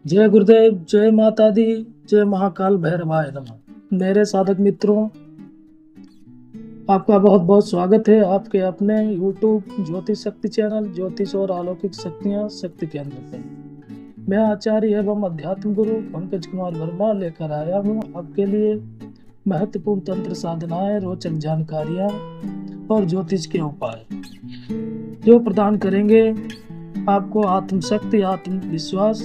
जय गुरुदेव, जय माता दी, जय महाकाल भैरवाय नमः। मेरे साधक मित्रों, आपका बहुत बहुत स्वागत है आपके अपने YouTube ज्योतिष शक्ति चैनल ज्योतिष और अलौकिक शक्तियां शक्ति केंद्र पर। मैं आचार्य एवं अध्यात्म गुरु पंकज कुमार वर्मा लेकर आया हूं आपके लिए महत्वपूर्ण तंत्र साधनाएं, रोचक जानकारियां और ज्योतिष के उपाय जो प्रदान करेंगे आपको आत्मशक्ति, आत्मविश्वास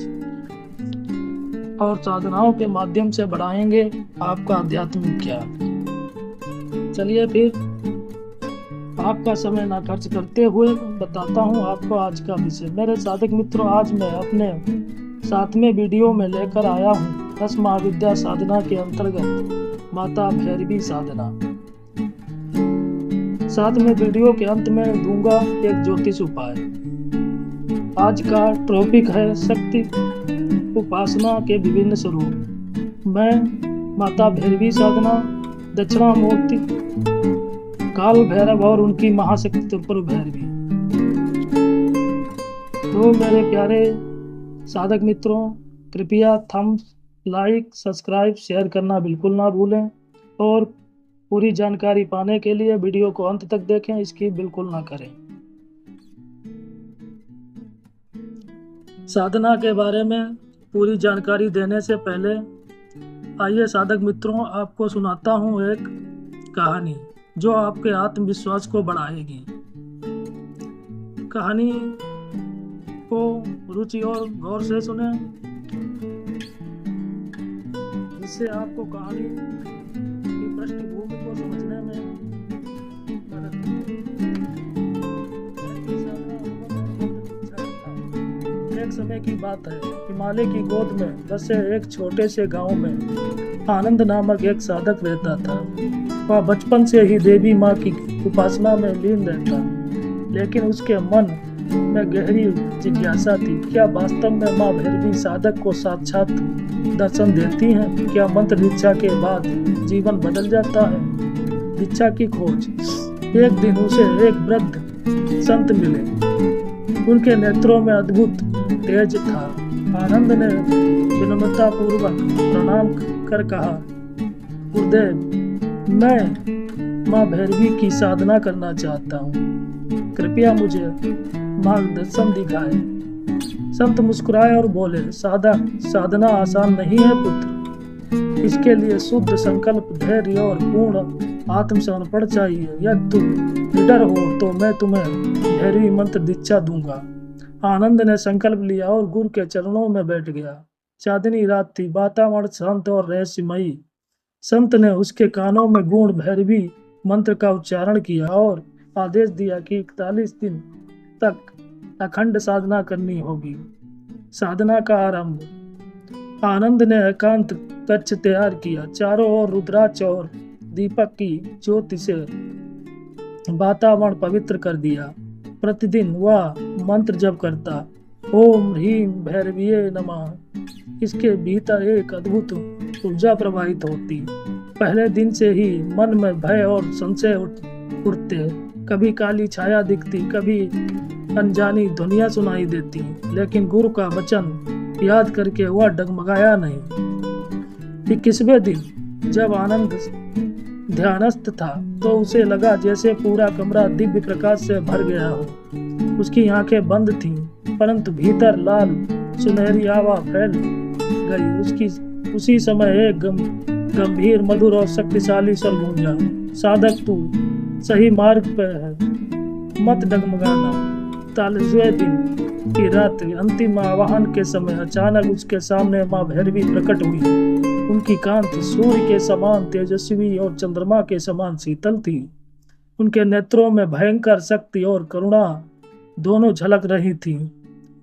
और साधनाओं के माध्यम से बढ़ाएंगे आपका आध्यात्मिक ज्ञान। चलिए फिर आपका समय ना खर्च करते हुए बताता हूँ आपको आज का विषय। मेरे साधक मित्रों, आज मैं अपने 7वें वीडियो में लेकर आया हूँ 10 महाविद्या साधना के अंतर्गत माता भैरवी साधना। 7वें वीडियो के अंत में दूंगा एक ज्योतिष उपाय। आज का टॉपिक है शक्ति उपासना के विभिन्न स्वरूप। मैं माता भैरवी साधना, दक्षिणामूर्ति काल भैरव और उनकी महाशक्ति त्रिपुर भैरवी। तो मेरे प्यारे साधक मित्रों, कृपया थम्स, लाइक, सब्सक्राइब, शेयर करना बिल्कुल ना भूलें और पूरी जानकारी पाने के लिए वीडियो को अंत तक देखें, इसकी बिल्कुल ना करें। साधना के बारे में पूरी जानकारी देने से पहले आइए साधक मित्रों, आपको सुनाता हूँ एक कहानी जो आपके आत्मविश्वास को बढ़ाएगी। कहानी को रुचि और गौर से सुने, जिससे आपको कहानी की पृष्ठभूमि को समझने में मदद मिलेगी। एक समय की बात है, हिमालय की गोद में बसे एक छोटे से गांव में आनंद नामक एक साधक रहता था। वह बचपन से ही देवी माँ की उपासना में लीन रहता, लेकिन उसके मन में गहरी जिज्ञासा थी। क्या वास्तव में माँ भैरवी साधक को साक्षात दर्शन देती हैं? क्या मंत्र दीक्षा के बाद जीवन बदल जाता है? दीक्षा की खोज। एक दिन उसे एक वृद्ध संत मिले। उनके नेत्रों में अद्भुत तेज था। आनंद ने विनम्रता पूर्वक प्रणाम कर कहा, गुरुदेव, मैं माँ भैरवी की साधना करना चाहता हूँ, कृपया मुझे मार्गदर्शन दिखाएं। संत मुस्कुराए और बोले, साधना आसान नहीं है पुत्र। इसके लिए शुद्ध संकल्प, धैर्य और पूर्ण आत्मसमर्पण चाहिए। यदि तुम निडर हो तो मैं तुम्हें भैरवी मंत्र दीक्षा दूंगा। आनंद ने संकल्प लिया और गुरु के चरणों में बैठ गया। चांदनी रात थी, वातावरण शांत और रहस्यमयी। संत ने उसके कानों में गूढ़ भैरवी मंत्र का उच्चारण किया और आदेश दिया कि 41 दिन तक अखंड साधना करनी होगी। साधना का आरंभ। आनंद ने एकांत कक्ष तैयार किया। चारों ओर रुद्राक्ष और दीपक की ज्योति से वातावरण पवित्र कर दिया। प्रतिदिन वह मंत्र जप करता, ओम ह्रीं भैरवीये नमः। इसके भीतर एक अद्भुत ऊर्जा प्रवाहित होती। पहले दिन से ही मन में भय और संशय उठते। कभी काली छाया दिखती, कभी अनजानी ध्वनियां सुनाई देती, लेकिन गुरु का वचन याद करके वह डगमगाया नहीं। 21वें दिन जब आनंद ध्यानस्थ था तो उसे लगा जैसे पूरा कमरा दिव्य प्रकाश से भर गया हो। उसकी आंखें बंद थीं, परंतु भीतर लाल सुनहरी आभा फैल गई। उसी समय एक गंभीर, मधुर और शक्तिशाली स्वर गूंजा, साधक तू सही मार्ग पर है, मत डगमगाना। 41वें दिन की रात्रि, अंतिम आवाहन के समय अचानक उसके सामने माँ भैरवी प्रकट हुई। उनकी कांति सूर्य के समान तेजस्वी और चंद्रमा के समान शीतल थी। उनके नेत्रों में भयंकर शक्ति और करुणा दोनों झलक रही थी।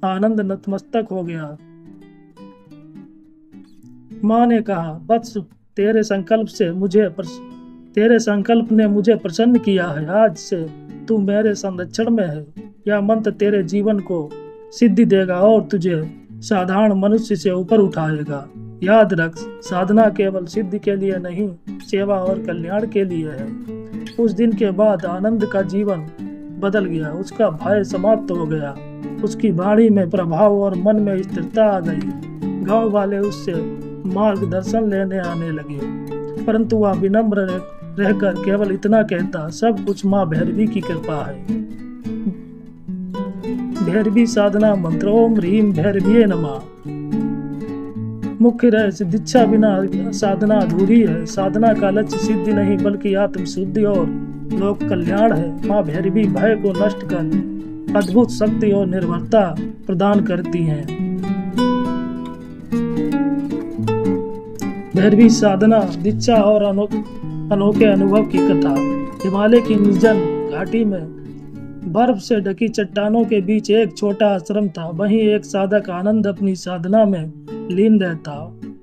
आनंद नतमस्तक हो गया। माँ ने कहा, बस तेरे संकल्प ने मुझे प्रसन्न किया है। आज से तू मेरे संरक्षण में है। यह मंत्र तेरे जीवन को सिद्धि देगा और तुझे साधारण मनुष्य से ऊपर उठाएगा। याद रख, साधना केवल सिद्धि के लिए नहीं, सेवा और कल्याण के लिए है। उस दिन के बाद आनंद का जीवन बदल गया। उसका भय समाप्त हो गया। उसकी वाणी में प्रभाव और मन में स्थिरता आ गई। गांव वाले उससे मार्गदर्शन लेने आने लगे, परंतु वह विनम्र रहकर केवल इतना कहता, सब कुछ माँ भैरवी की कृपा है। भैरवी साधना मंत्र ओम ह्रीम भैरवीये नमः। मुख्य रहस्य दीक्षा बिना साधना अधूरी है। साधना का लक्ष्य सिद्धि नहीं बल्कि आत्म शुद्धि और लोक कल्याण है। माँ भैरवी भय को नष्ट कर अद्भुत शक्ति और निर्भरता प्रदान करती हैं। भैरवी साधना दीक्षा और अनोखे अनुभव की कथा। हिमालय की निर्जन घाटी में बर्फ से ढकी चट्टानों के बीच एक छोटा आश्रम था। वहीं एक साधक आनंद अपनी साधना में लीन रहता।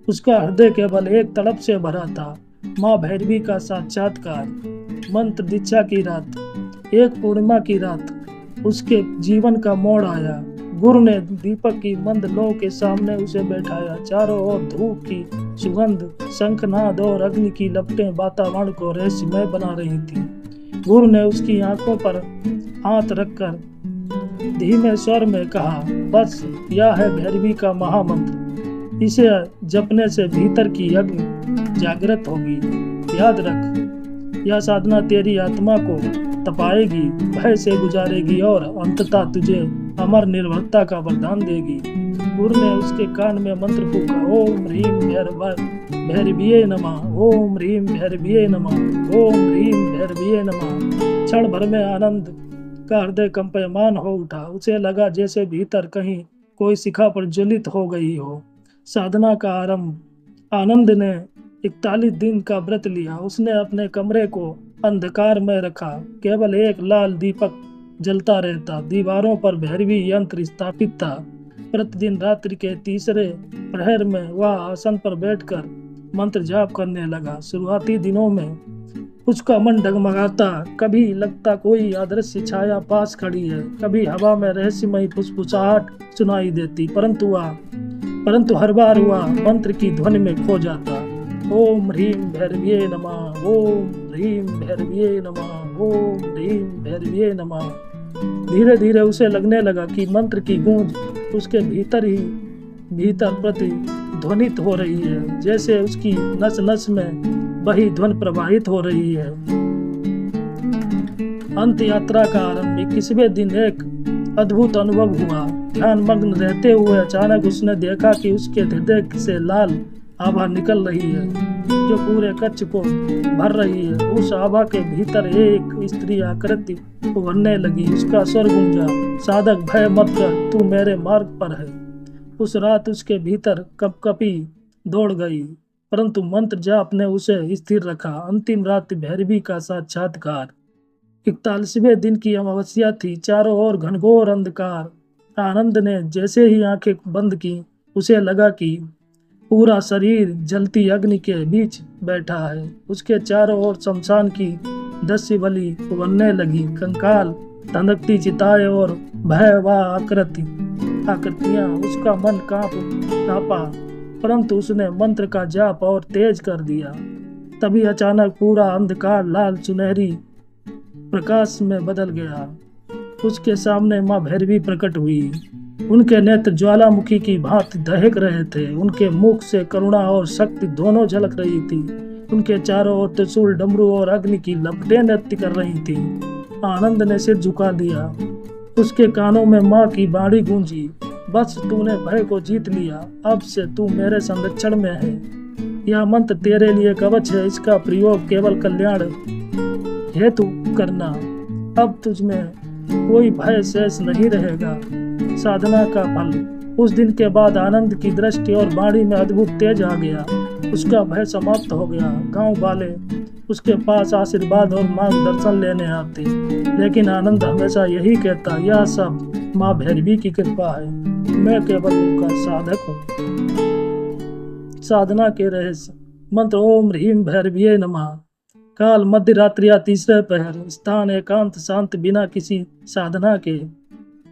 उसका हृदय केवल एक तड़प से भरा था, माँ भैरवी का साक्षात्कार। मंत्र दीक्षा की रात, एक पूर्णिमा की रात, उसके जीवन का मोड़ आया। गुरु ने दीपक की मंद लौ के सामने उसे बैठाया। चारों ओर धूप की सुगंध, शंखनाद और अग्नि की लपटें वातावरण को रहस्यमय बना रही थी। गुरु ने उसकी आंखों पर हाथ रखकर धीमे स्वर में कहा, बस यह है भैरवी का महामंत्र। इसे जपने से भीतर की अग्नि जागृत होगी। याद रख, यह साधना तेरी आत्मा को तपाएगी, भय से गुजारेगी और अंततः तुझे अमर निर्भरता का वरदान देगी। गुरु ने उसके कान में मंत्र फूका, ओम ह्रीम भैरवीये नमः, ओम ह्रीम भैरवीये नमः, ओम ह्रीम भैरवीये नमः। क्षण भर में आनंद का हृदय कंपयमान हो उठा। उसे लगा जैसे भीतर कहीं कोई शिखा प्रज्वलित हो गई हो। साधना का आरंभ। आनंद ने 41 दिन का व्रत लिया। उसने अपने कमरे को अंधकार में रखा। केवल एक लाल दीपक जलता रहता। दीवारों पर भैरवी यंत्र स्थापित था। प्रतिदिन रात्रि के तीसरे प्रहर में वह आसन पर बैठकर मंत्र जाप करने लगा। शुरुआती दिनों में उसका मन डगमगाता। कभी लगता कोई अदृश्य छाया पास खड़ी है, कभी हवा में रहस्यमयी फुसफुसाहट सुनाई देती, परंतु हर बार हुआ मंत्र की ध्वनि में खो जाता। ओम ह्रीम भैरवीये नमः, ओम ह्रीम भैरवीये नमः, ओम ह्रीम भैरवीये नमः। धीरे धीरे उसे लगने लगा कि मंत्र की गूंज उसके भीतर प्रतिध्वनित हो रही है, जैसे उसकी नस नस में वही ध्वनि प्रवाहित हो रही है। अंत यात्रा का आरंभ। 21वें दिन एक अद्भुत अनुभव हुआ। ध्यान मग्न रहते हुए अचानक उसने देखा कि उसके हृदय से लाल आभा निकल रही है, जो पूरे कक्ष को भर रही है। उस आभा के भीतर एक स्त्री आकृति उभरने लगी। उसका स्वर गूंजा, साधक भय मत कर, तू मेरे मार्ग पर है। उस रात उसके भीतर कपकपी दौड़ गई, परंतु मंत्र जाप ने उसे स्थिर रखा। अंतिम रात भैरवी का साक्षात्कार। 41वें दिन की अमावस्या थी। चारों ओर घनघोर अंधकार। आनंद ने जैसे ही आंखें बंद की, उसे लगा कि पूरा शरीर जलती अग्नि के बीच बैठा है। उसके चारों ओर शमशान की दस्यु बलि उभरने लगी। कंकाल, धधकती चिताएं और भयावह आकृतियां। उसका मन कांपा, परंतु उसने मंत्र का जाप और तेज कर दिया। तभी अचानक पूरा अंधकार लाल सुनहरी प्रकाश में बदल गया। उसके सामने माँ भैरवी प्रकट हुई। उनके नेत्र ज्वालामुखी की भांति दहक रहे थे। उनके मुख से करुणा और शक्ति दोनों झलक रही थी। उनके चारों ओर त्रिशूल, डमरू और अग्नि की लपटें नृत्य कर रही थी। आनंद ने सिर झुका दिया। उसके कानों में माँ की बाणी गूंजी, बस तूने भय को जीत लिया, अब से तू मेरे संरक्षण में है। यह मंत्र तेरे लिए कवच है, इसका प्रयोग केवल कल्याण हेतु करना। अब तुझमें कोई भय शेष नहीं रहेगा। साधना का फल। उस दिन के बाद आनंद की दृष्टि और वाणी में अद्भुत तेज आ गया। उसका भय समाप्त हो गया। गांव वाले उसके पास आशीर्वाद और मार्गदर्शन लेने आते, लेकिन आनंद हमेशा यही कहता, यह सब माँ भैरवी की कृपा है, मैं केवल उनका साधक हूँ। साधना के रहस्य। मंत्र ओम ह्रीम भैरवीये नमः। काल मध्य रात्रि या तीसरे पहर। स्थान एकांत शांत, बिना किसी साधना के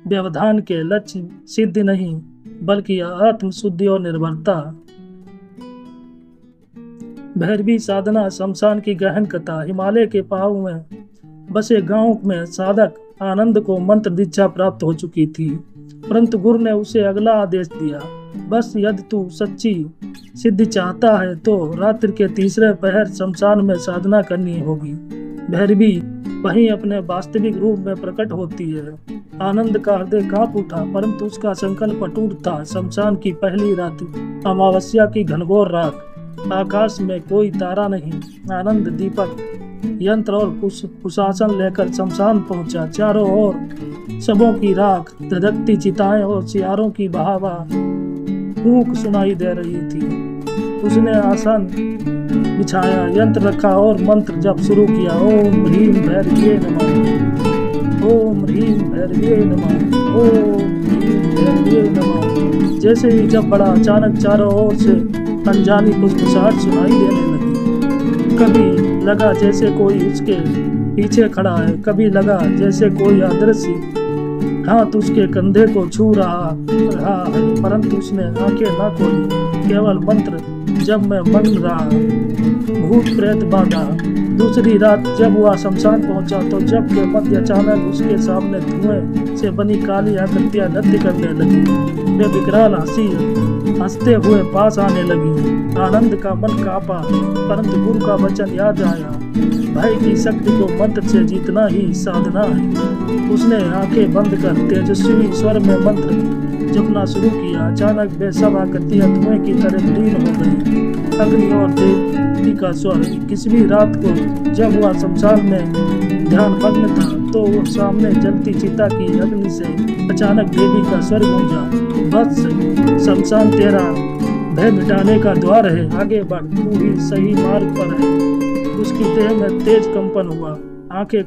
व्यवधान के। लक्ष्य सिद्धि नहीं बल्कि आत्म शुद्धि और निर्भरता। भैरवी साधना शमशान की गहन कथा। हिमालय के पहाड़ों में बसे गांव में साधक आनंद को मंत्र दीक्षा प्राप्त हो चुकी थी, परंतु गुरु ने उसे अगला आदेश दिया, बस यदि तू सच्ची सिद्धि चाहता है तो रात्रि के तीसरे पहर शमशान में साधना करनी होगी। भैरवी वहीं अपने वास्तविक रूप में प्रकट होती है। आनंद का हृदय कांप उठा, परंतु उसका संकल्प अटूट था। शमशान की पहली रात, अमावस्या की घनघोर रात, आकाश में कोई तारा नहीं। आनंद दीपक, यंत्र और कुशासन लेकर शमशान पहुंचा। चारों ओर शवों की राख, धधकती चिताएं और सियारों की बहावा फूंक सुनाई दे रही थी। उसने आसन बिछाया, यंत्र रखा और मंत्र जप शुरू किया। ओम ह्रीं भैरव्ये नमः, ओम ह्रीं भैरव्ये नमः, ओम ह्रीं भैरव्ये नमः। जैसे ही जब बड़ा, अचानक चारों ओर से अनजानी फुसफुसाहट सुनाई देने लगी। कभी लगा जैसे कोई उसके पीछे खड़ा है, कभी लगा जैसे कोई अदृश्य हाथ उसके कंधे को छू रहा है, परंतु उसने आंखें न खोली, केवल मंत्र जब मैं मन रहा। भूत प्रेत बाधा। दूसरी रात जब वह शमशान पहुंचा तो जब के मध्य अचानक उसके सामने धुएं से बनी काली आकृतियां नृत्य करने लगी। वे विकराल हंसते हुए पास आने लगी। आनंद का मन कांपा, परंतु गुरु का वचन याद आया, भय की शक्ति को मंत्र से जीतना ही साधना है। उसने आंखें बंद कर तेजस्वी स्वर में मंत्र जपना शुरू किया। अचानक वे सब आकृतियां धुएं की तरह लीन हो गई। अग्नि और देवी का स्वर। 21वीं रात को जब वह शमशान में ध्यान मग्न था तो वो सामने जलती चिता की अग्नि से अचानक देवी का स्वर गूंजा, बस शमशान तेरा भय मिटाने का द्वार है, आगे बढ़, तू ही सही मार्ग पर है। उसकी देह में तेज कंपन हुआ। आंखें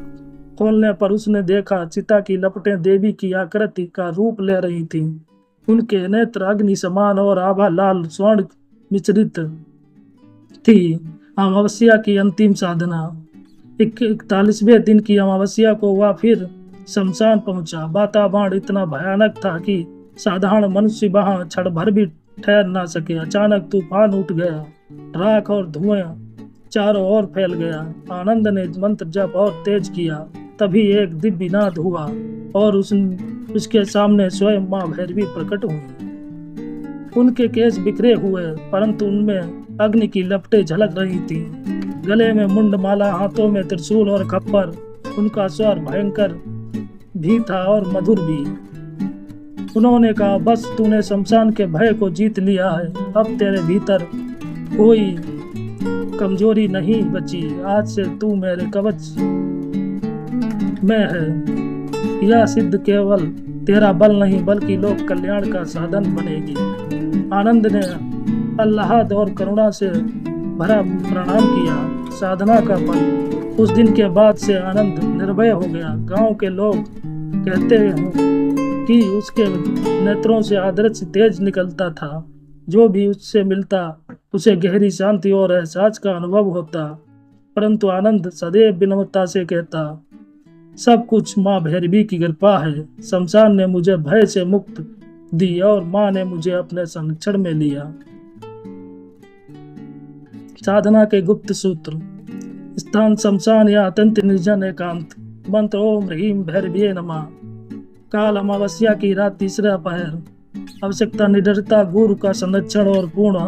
खोलने पर उसने देखा चिता की लपटें देवी की आकृति का रूप ले रही थीं। उनके नेत्र अग्नि समान और आभा लाल स्वर्ण मिश्रित थी। अमावस्या की अंतिम साधना। 41वें दिन की अमावस्या को वह फिर शमशान पहुंचा। वातावरण इतना भयानक था कि साधारण मनुष्य वहां क्षण भर भी ठहर ना सके। अचानक तूफान उठ गया, राख और धुआं चारों ओर फैल गया। आनंद ने मंत्र जप और तेज किया। तभी एक दिव्य नाद हुआ और उसके सामने स्वयं मां भैरवी प्रकट हुई। उनके केस बिखरे हुए, परंतु उनमें अग्नि की लपटें झलक रही थी। गले में मुंडमाला, हाथों में त्रिशूल और खप्पर। उनका स्वर भयंकर भी था और मधुर भी। उन्होंने कहा, बस तूने शमशान के भय को जीत लिया है, अब तेरे भीतर कोई कमजोरी नहीं बची। आज से तू मेरे कवच में है। यह सिद्ध केवल तेरा बल नहीं बल्कि लोक कल्याण का साधन बनेगी। आनंद ने अल्लाहद और करुणा से भरा प्रणाम किया। साधना का फल। उस दिन के बाद से आनंद निर्भय हो गया। गांव के लोग कहते हैं कि उसके नेत्रों से अदृश्य तेज निकलता था। जो भी उससे मिलता उसे गहरी शांति और एहसास का अनुभव होता। परंतु आनंद सदैव विनम्रता से कहता, सब कुछ माँ भैरवी की कृपा है। शमशान ने मुझे भय से मुक्त दी और माँ ने मुझे अपने संरक्षण में लिया। साधना के गुप्त सूत्र। स्थान शमशान या अत्यंत निर्जन एकांत। मंत्र ओम ह्रीं भैरव्ये नमः। काल अमावस्या की रात, तीसरा पहर। आवश्यकता निडरता, गुरु का संरक्षण और पूर्ण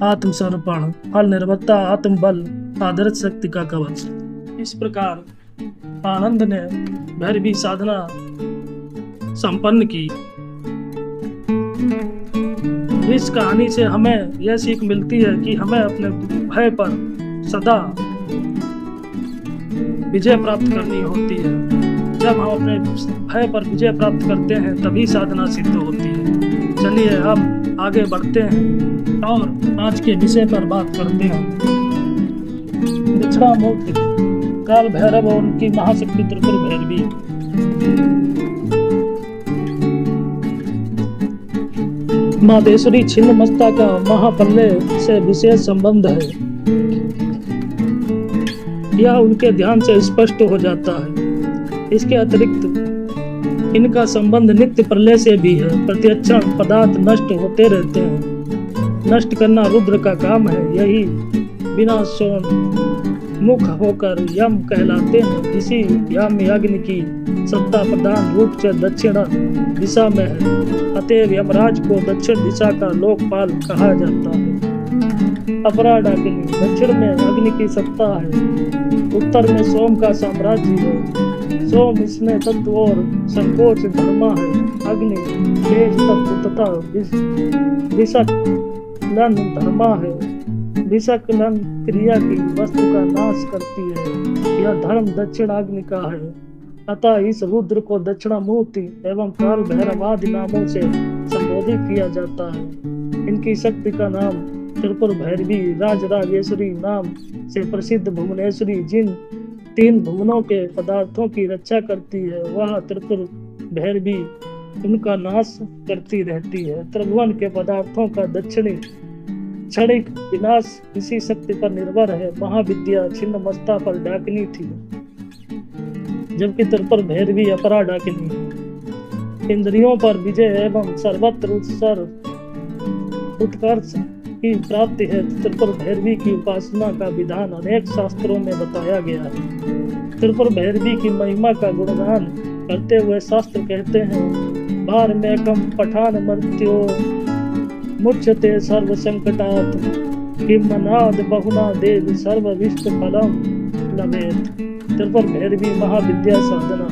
आत्मसमर्पण। फल निर्भरता, आत्मबल, आदर्श शक्ति का कवच। इस प्रकार आनंद ने भैरवी साधना संपन्न की। इस कहानी से हमें यह सीख मिलती है कि हमें अपने भय पर सदा विजय प्राप्त करनी होती है। जब हम अपने भय पर विजय प्राप्त करते हैं तभी साधना सिद्ध होती है। चलिए अब आगे बढ़ते हैं और आज के विषय पर बात करते हैं। बिछड़ा मूर्ति, काल भैरव और उनकी महाशक्ति त्रिपुर भैरवी। मातेश्वरी छिन्नमस्ता का महापल्ले से विशेष संबंध है, यह उनके ध्यान से स्पष्ट हो जाता है। इसके अतिरिक्त इनका संबंध नित्य प्रलय से भी है। प्रतिक्षण पदार्थ नष्ट होते रहते हैं। नष्ट करना रुद्र का काम है। यही बिना मुख होकर यम कहलाते हैं। इसी यम अग्नि की सत्ता प्रधान रूप से दक्षिण दिशा में है, अतएव यमराज को दक्षिण दिशा का लोकपाल कहा जाता है। अपराडाग्नि दक्षिण में अग्नि की सत्ता है, उत्तर में सोम का साम्राज्य है। सोम इसमें तत्व और संकोच धर्मा है। अग्नि तेज तत्व तथा विषकलन धर्मा है। विषकलन क्रिया की वस्तु का नाश करती है। यह धर्म दक्षिण अग्नि का है, अतः इस रुद्र को दक्षिणामूर्ति एवं काल भैरवादि नामों से संबोधित किया जाता है। इनकी शक्ति का नाम त्रिपुर भैरवी, राजराजेश्वरी नाम से प्रसिद्ध भुवनेश्वरी जिन तीन भुवनों के पदार्थों की रक्षा करती है, वह त्रिपुर भैरवी उनका नाश करती रहती है। त्रिभुवन के पदार्थों का दक्षिणी क्षणिक विनाश इसी शक्ति पर निर्भर है। महाविद्या छिन्न मस्ता पर डाकिनी थी, जबकि त्रिपुर भैरवी अपरा डाकिनी है। इंद्रियों पर विजय एवं सर्वत्र उत्कर्ष की प्राप्ति है। त्रिपुर भैरवी की उपासना का विधान अनेक शास्त्रों में बताया गया है। त्रिपुर भैरवी की महिमा का गुणगान करते हुए शास्त्र कहते हैं, बार में कम पठान मृत्यो मुच्यते सर्व संकटात् किमनाद बहुना देव सर्व विष्ट फलम लभेत। त्रिपुर भैरवी महाविद्या साधना।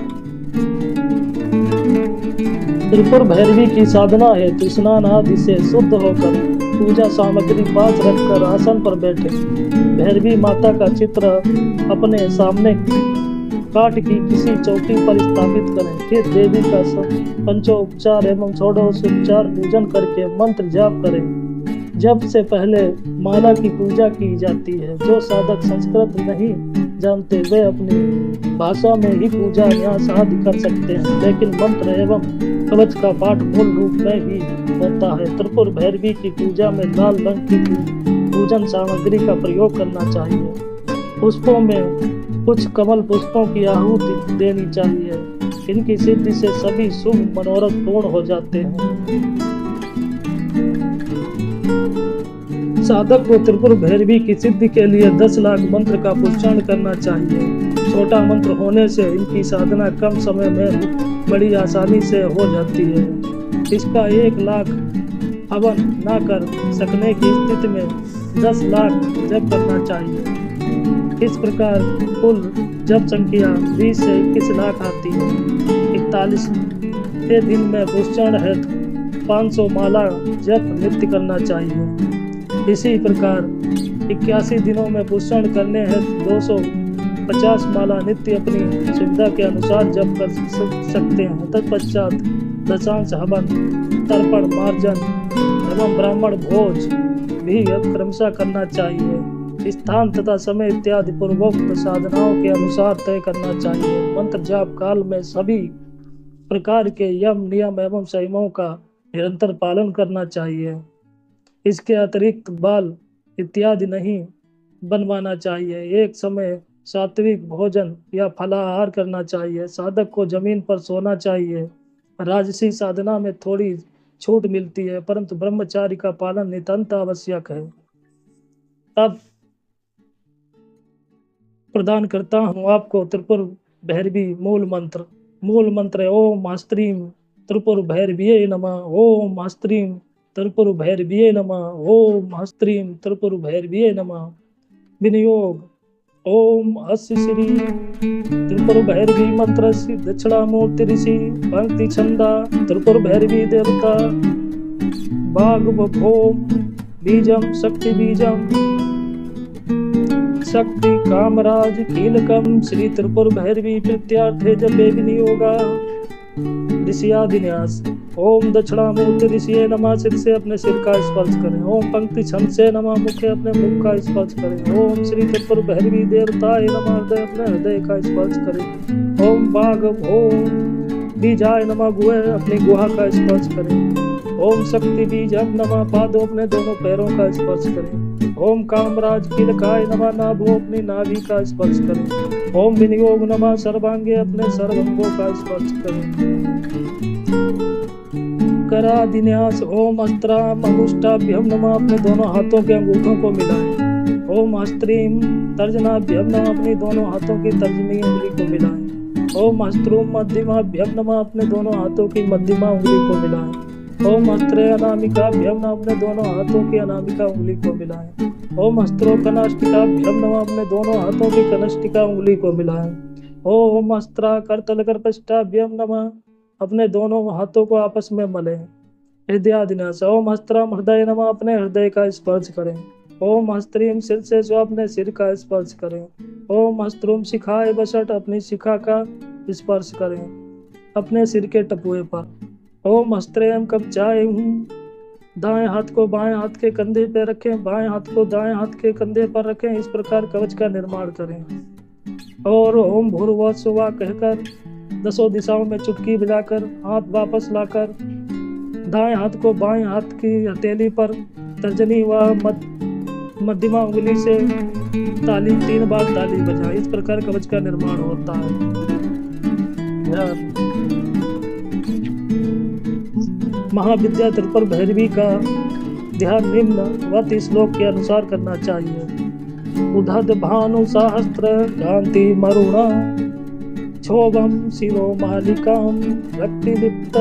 त्रिपुर भैरवी की साधना है तो स्नान आदि से शुद्ध होकर पूजा सामग्री पास रखकर आसन पर बैठे, भैरवी माता का चित्र अपने सामने काट की किसी चौकी पर स्थापित करें। फिर देवी का पंचोपचार एवं षोडशोपचार पूजन करके मंत्र जाप करें। जप से पहले माला की पूजा की जाती है। जो साधक संस्कृत नहीं जानते वे अपनी भाषा में ही पूजा न्यास आदि कर सकते हैं, लेकिन मंत्र एवं कवच का पाठ मूल रूप में ही होता है। त्रिपुर भैरवी की पूजा में लाल रंग की पूजन सामग्री का प्रयोग करना चाहिए। पुष्पों में कुछ कमल पुष्पों की आहुति देनी चाहिए। इनकी सिद्धि से सभी शुभ मनोरथ पूर्ण हो जाते हैं। साधक को त्रिपुर भैरवी की सिद्धि के लिए 10 लाख मंत्र का उच्चारण करना चाहिए। छोटा मंत्र होने से इनकी साधना कम समय में बड़ी आसानी से हो जाती है। इसका 1 लाख हवन न कर सकने की स्थिति में 10 लाख जप करना चाहिए। इस प्रकार कुल जप संख्या 20 से 21 लाख आती है। 41वें दिन में उच्चारण है 500 माला जप नित्य करना चाहिए। इसी प्रकार 81 दिनों में उच्चारण करने हैं 250 माला नित्य अपनी सुविधा के अनुसार जप कर सकते हैं। तत्पश्चात दशांश हवन, तर्पण, मार्जन एवं ब्राह्मण भोज भी क्रमशः करना चाहिए। स्थान तथा समय इत्यादि पूर्वोक्त साधनाओं के अनुसार तय करना चाहिए। मंत्र जाप काल में सभी प्रकार के यम नियम एवं संयमों का निरंतर पालन करना चाहिए। इसके अतिरिक्त बाल इत्यादि नहीं बनवाना चाहिए। एक समय सात्विक भोजन या फलाहार करना चाहिए। साधक को जमीन पर सोना चाहिए। राजसी साधना में थोड़ी छूट मिलती है, परंतु ब्रह्मचारी का पालन नितांत आवश्यक है। अब प्रदान करता हूँ आपको त्रिपुर भैरवी मूल मंत्र है ओम हस्त्रीम त्रिपुर भैरवीये नमः। ओम हस्त्रीम त्रिपुर भैरवीये नमः। ओम हस्त्रीम त्रिपुर भैरवीये नमः। विनियोग ओम हस्य श्री त्रिपुर भैरवी मंत्र दक्षिणामूर्ति ऋषि पंक्ति छंदा त्रिपुर भैरवी देवता बाग भोम बीजम शक्ति बीजम शक्ति कामराज कीलकम श्री त्रिपुर भैरवी प्रत्यार्थे जपे विनियोगा। ऋषियादिन्यास ओम दक्षिणामूर्ति ऋषिये नमः। सिर से अपने सिर का स्पर्श करें। ओम पंक्ति छंद से नमः। मुखे अपने मुख का स्पर्श करें। ओम श्री त्रिपुर भैरवी देवताय नमः। हृदय अपने हृदय का स्पर्श करें। ओम बाघ ओम बीजाय नमः। गुहे अपनी गुहा का स्पर्श करें। ओम शक्ति बीजम नमः। पादों अपने दोनों पैरों का स्पर्श करें। ओम कामराज कीलकाय नमः। नाभो अपनी नाभि का स्पर्श करें। ओम विनियोग नमः। सर्वांगे अपने सर्वांगों का स्पर्श करें। करादिन्यास ओम अस्त्राम अंगुष्ठाभ्यम नमः। अपने दोनों हाथों के अंगूठों को मिलाएं। ओम हस्त्रीम तर्जनाभ्यम नमः, अपनी दोनों हाथों की तर्जनी उंगली को मिलाएं। ओम हस्त्रूम मध्यमाभ्यम नमः, अपने दोनों हाथों की मध्यमा उंगली को मिलाएं। ओम हस्त्रे अनामिकाभ्यम नमः, अपने दोनों हाथों की अनामिका उंगली को मिलाएं। ओम हस्त्रो कनाष्टिकाभ्यम नमः, अपने दोनों हाथों की कनष्टिका उंगली को मिलाएं। ओम हस्त्रा करतल करपष्टाभ्यम नमः, अपने दोनों हाथों को आपस में मलें। हृदयादिनाश। ओम हस्त्रम हृदय नमः, अपने हृदय का स्पर्श करें। ओम हस्त्रीम सिर से जो अपने सिर का स्पर्श करें। ओम हस्त्रुम शिखाए बसट, अपनी शिखा का स्पर्श करें अपने सिर के टपुए पर। ओम हस्त्रेम कब्जाए, दाएं हाथ को बाएं हाथ के कंधे पर रखें, बाएं हाथ को दाएं हाथ के कंधे पर रखें। इस प्रकार कवच का निर्माण करें। और ओम भूर्भुवः स्वः कहकर 10 दिशाओं में चुटकी बजाकर हाथ वापस लाकर दाएं हाथ को बाएं हाथ की हथेली पर तर्जनी व मध्यमा उंगली से ताली 3 बार ताली बजाएं। इस प्रकार कवच का निर्माण होता है। महाविद्या त्रिपुर भैरवी का ध्यान निम्नवत श्लोक के अनुसार करना चाहिए। उदध भानु सहस्त्र कांति मरुणा क्षोभम शिरो मालिकाम रक्तिलिप्त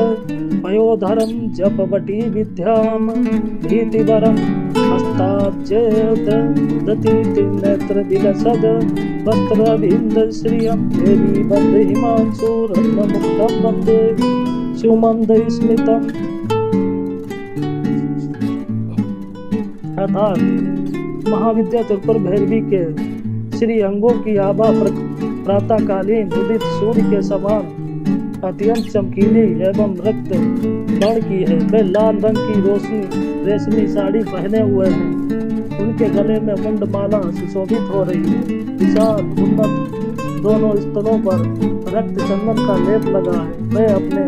पयोधरम जपवटी विद्याम भीतिवरम हस्ताब्जदति नेत्र विलसद वस्त्रभिन्द श्रियं देवी वन्दे हिमांशु रत्नमुक्तं वन्दे सुमंद स्मितम्। अर्थात महाविद्या त्रिपुर भैरवी के श्री अंगों की आभा प्रातःकालीन उदित सूर्य के समान अत्यंत चमकीली एवं रक्त वर्ण की है। वे लाल रंग की रेशमी साड़ी पहने हुए हैं। उनके गले में मुंडमाला सुशोभित हो रही है। विशाल उन्नत दोनों स्तनों पर रक्त चंदन का लेप लगा है। वे अपने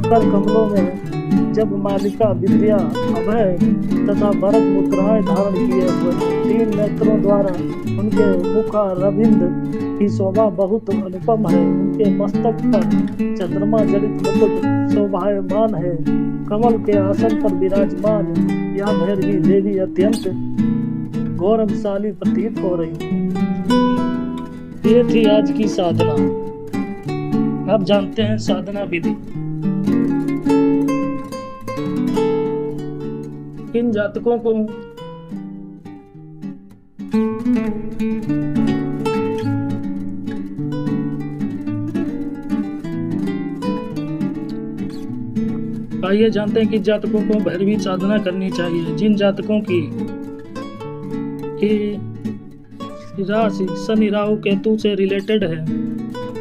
कर कमलों में जब मालिका विद्या अभय तथा भरत मुद्राएं धारण किए हुए 3 नेत्रों द्वारा उनके मुखारविंद की शोभा बहुत अनुपम है। उनके मस्तक पर चंद्रमा जड़ित मुकुट शोभायमान है। कमल के आसन पर विराजमान यह भैरवी देवी अत्यंत गौरवशाली प्रतीत हो रही है। ये थी आज की साधना। अब जानते हैं साधना विधि। इन जातकों को आइए जानते हैं कि जातकों को भैरवी साधना करनी चाहिए। जिन जातकों की राशि शनि राहु केतु से रिलेटेड है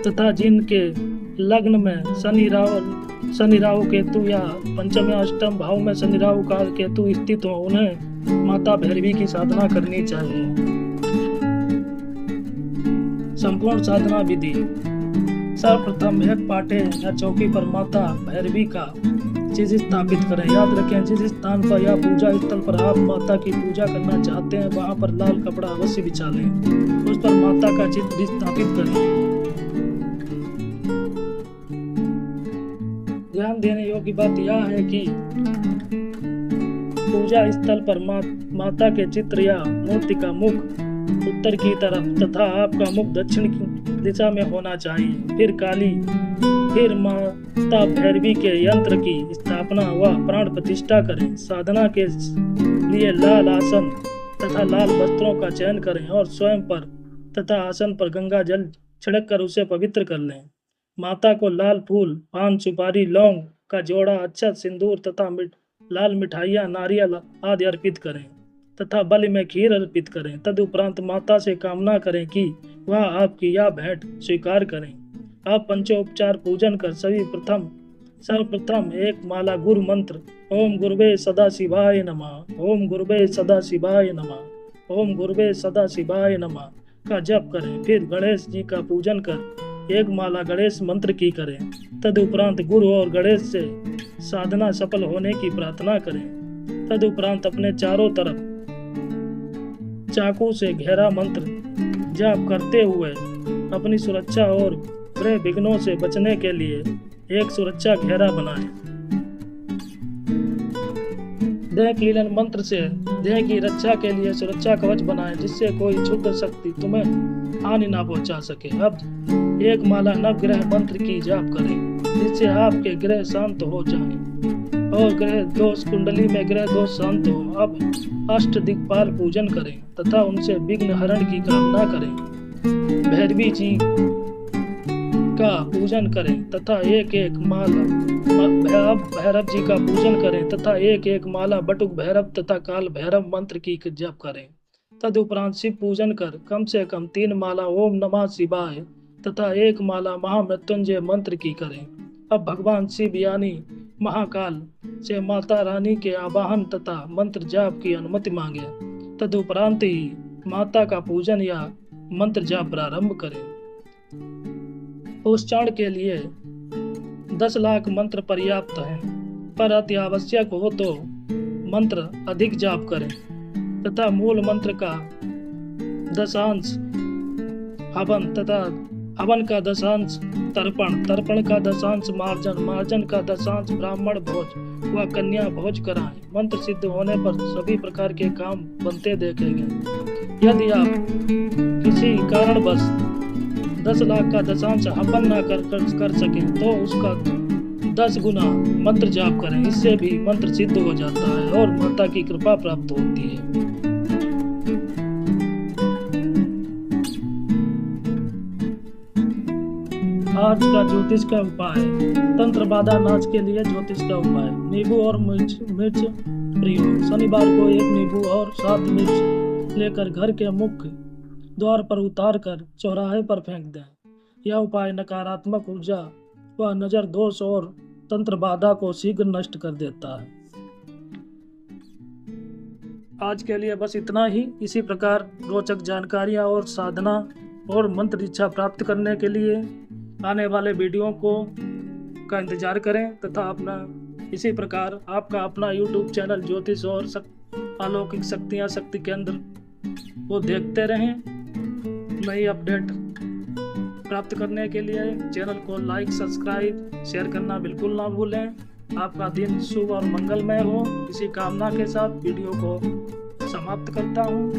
तथा जिनके लग्न में शनि राहु केतु या पंचम या अष्टम भाव में शनि राहु का केतु स्थित हो, उन्हें माता भैरवी की साधना करनी चाहिए। संपूर्ण साधना विधि। सर्वप्रथम एक पाटे या चौकी पर माता भैरवी का चिन्ह स्थापित करें। याद रखें, जिस स्थान पर या पूजा स्थल पर आप माता की पूजा करना चाहते हैं वहां पर लाल कपड़ा अवश्य बिछा लें। उस पर माता का चित्र स्थापित करें। ध्यान देने योग्य बात यह है कि पूजा स्थल पर माता के चित्र या मूर्ति का मुख उत्तर की तरफ तथा आपका मुख दक्षिण की दिशा में होना चाहिए। फिर माता भैरवी के यंत्र की स्थापना व प्राण प्रतिष्ठा करें। साधना के लिए लाल आसन तथा लाल वस्त्रों का चयन करें और स्वयं पर तथा आसन पर गंगा जल छिड़क कर उसे पवित्र कर लें। माता को लाल फूल, पान, सुपारी, लौंग का जोड़ा, अक्षत, सिंदूर तथा लाल मिठाइयाँ, नारियल आदि अर्पित करें तथा बलि में खीर अर्पित करें। तदुपरांत माता से कामना करें कि वह आपकी यह भेंट स्वीकार करें। आप पंचोपचार पूजन कर सर्वप्रथम एक माला गुरु मंत्र ओम गुरुवे सदाशिवाय नमः, ओम गुरुवे सदाशिवाय नमः, ओम गुरुवे सदाशिवाय नमः का जप करें। फिर गणेश जी का पूजन कर एक माला गणेश मंत्र की करें। तदुपरांत गुरु और गणेश से साधना सफल होने की प्रार्थना करें। तदुपरांत अपने चारों तरफ चाकू से घेरा मंत्र जाप करते हुए अपनी सुरक्षा और ग्रह विघ्नों से बचने के लिए एक सुरक्षा घेरा बनाएं। देह लीलन मंत्र से देह की रक्षा के लिए सुरक्षा कवच बनाएं, जिससे कोई क्षुद्र शक्ति तुम्हें हानि ना पहुंचा सके। अब एक माला नवग्रह मंत्र की जाप करें, जिससे आपके ग्रह शांत हो जाएं और ग्रह दोष कुंडली में ग्रह दोष शांत हो। अब अष्ट दिक्पाल पूजन करें तथा उनसे विघ्न हरण की कामना करें। भैरवी जी का पूजन करें तथा एक एक माला भैरव जी का पूजन करें तथा एक एक माला बटुक भैरव तथा काल भैरव मंत्र की जप करें। तदुपरांत शिव पूजन कर कम से कम 3 माला ओम नमः शिवाय तथा 1 माला महामृत्युंजय मंत्र की करें। अब भगवान शिव यानी महाकाल से माता रानी के आवाहन तथा मंत्र जाप की अनुमति मांगे। तदुपरांत ही माता का पूजन या मंत्र जाप प्रारंभ करें। उच्चारण के लिए 10 लाख मंत्र पर्याप्त है, पर अति आवश्यक हो तो मंत्र अधिक जाप करें तथा मूल मंत्र का दशांश हवन तथा हवन का दशांश तर्पण, तर्पण का दशांश मार्जन, मार्जन का दशांश ब्राह्मण भोज व कन्या भोज कराएं। मंत्र सिद्ध होने पर सभी प्रकार के काम बनते देखेंगे। यदि आप किसी कारणवश 10 लाख का दशांश हवन न कर सकें तो उसका 10 गुना मंत्र जाप करें, इससे भी मंत्र सिद्ध हो जाता है और माता की कृपा प्राप्त होती है। आज का ज्योतिष का उपाय। तंत्र बाधा नाश के लिए ज्योतिष का उपाय। नींबू और मिर्च प्रयोग। शनिवार को 1 नींबू और 7 मिर्च लेकर घर के मुख्य द्वार पर उतार कर चौराहे पर फेंक दें। यह उपाय नकारात्मक ऊर्जा व नजर दोष और तंत्र बाधा को शीघ्र नष्ट कर देता है। आज के लिए बस इतना ही। इसी प्रकार रोचक जानकारियाँ और साधना और मंत्र इच्छा प्राप्त करने के लिए आने वाले वीडियो का इंतजार करें तथा अपना इसी प्रकार आपका अपना YouTube चैनल ज्योतिष और अलौकिक शक्तियाँ शक्ति केंद्र को देखते रहें। नई अपडेट प्राप्त करने के लिए चैनल को लाइक सब्सक्राइब शेयर करना बिल्कुल ना भूलें। आपका दिन शुभ और मंगलमय हो। इसी कामना के साथ वीडियो को समाप्त करता हूँ।